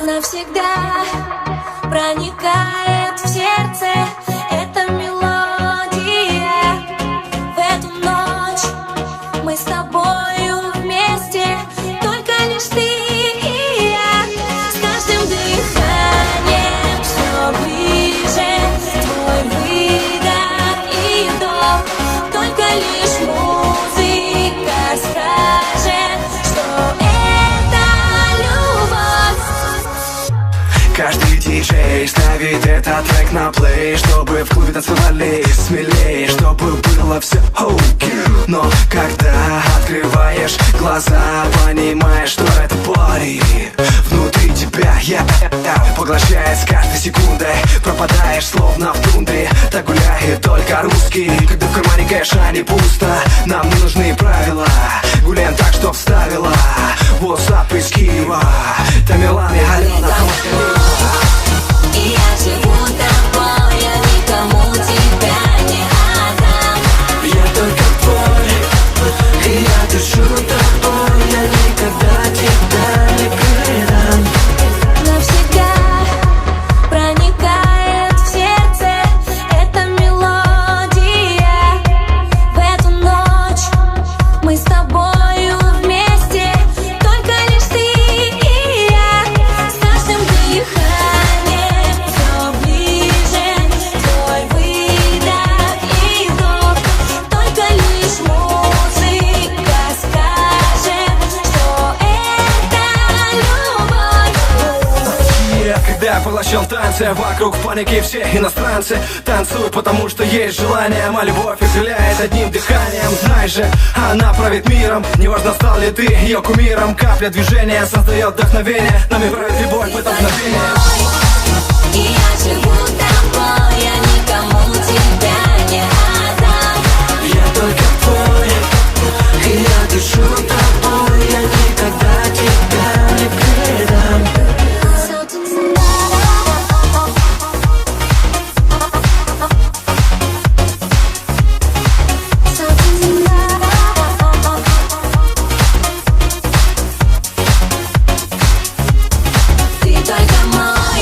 навсегда проникает в сердце эта мелодия. В эту ночь мы с тобою вместе, только лишь ты и я. С каждым дыханием все ближе твой выдох и вдох. Только лишь музыка скажет, что это любовь. Каждый диджей ставит этот трек на плей, чтобы в клубе танцевали смелее, чтобы было все окей. Но когда открываешь глаза, понимаешь, что это пари внутри тебя, поглощает с каждой секундой. Пропадаешь словно в тундре, так гуляет только русский. Когда в кармане кэша не пусто, нам не нужны правила. Гуляем так, что вставила WhatsApp из Киева Тамерлан и Алена. И я живу тобой, я никому тебя не отдам. Я только твой, и я дышу тобой, я никогда тебя не предам. Навсегда проникает в сердце эта мелодия. В эту ночь мы с тобою вместе, только лишь ты и я. С каждым дыханием все ближе твой выдох и вдох. Только лишь музыка скажет, что это любовь. Когда я поглощен танцы, вокруг паники все иностранцы танцуют, потому что есть желание. Моя любовь исцеляет одним дыханием. Знаешь же, она правит миром. Неважно, стал ли ты ее кумиром. Капля движения создает вдохновение. Нами правит любовь в это мгновение. И я живу тобой, я никому тебя не отдам. Я только твой, и я дышу тобой, я никогда тебя не предам. Ты только мой,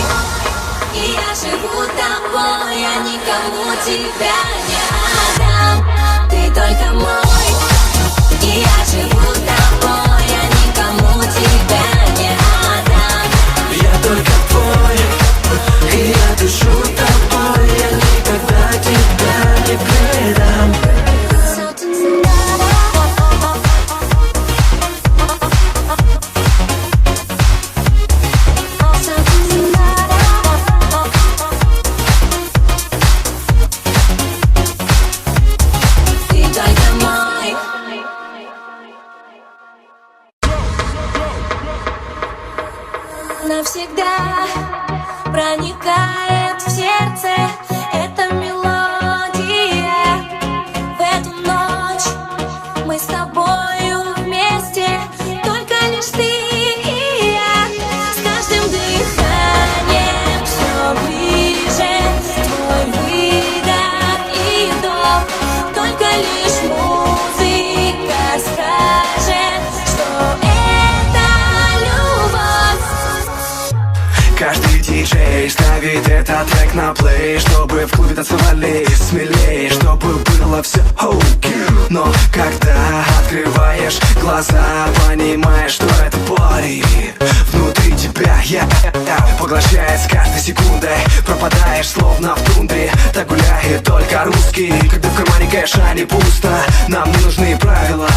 и я живу тобой, я никому тебя не отдам. Ты только мой, и я живу тобой, я никому тебя не отдам. Я только твой, и я дышу тобой, я никогда тебя не предам. Ты только мой. Навсегда проникает в сердце эта мелодия. В эту ночь мы с тобою вместе, только лишь ты и я. С каждым дыханием все ближе твой выдох и вдох. Только лишь музыка скажет, что это любовь. Каждый диджей ставит этот трек на плей, чтобы в клубе танцевали смелее, чтобы было все окей. Но когда открываешь глаза, понимаешь, что это пари внутри тебя, поглощает с каждой секундой. Пропадаешь словно в тундре, так гуляет только русский. Когда в кармане кэша не пусто, нам не нужны правила.